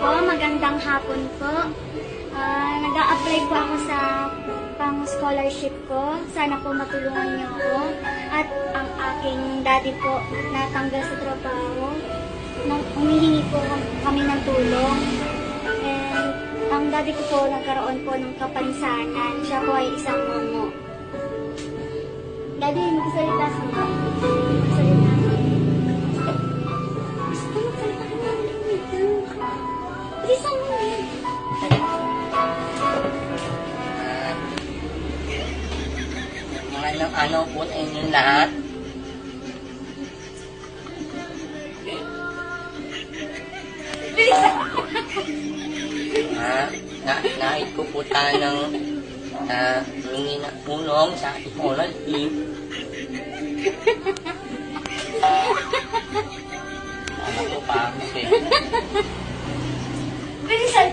po, magandang hapon po. Nag-a-apply po ako sa pang-scholarship ko. Sana po matulungan niyo ako. At ang aking daddy po natanggal sa trabaho. Humihingi po kami ng tulong. And ang daddy ko po nagkaroon po ng kapansanan. Siya po ay isang momo. Daddy, magsalita sa mga. Magsalita. Gusto magsalita ka naman dito. Bilisan mo. Ano po sa inyong lahat? Nais ko po ng humingi na tulong sa scholar team. Ano po pa? Okay. Bilisan.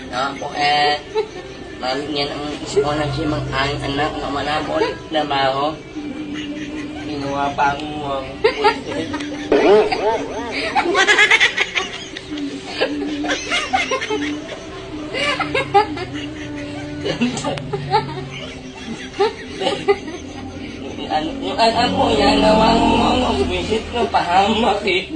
Nawa po mamigyan ang scholarship ang aking anak na manabol na baho. Ginawa pa ang pulitin. Yung anak mo yan, nawang visit ko pahamak eh.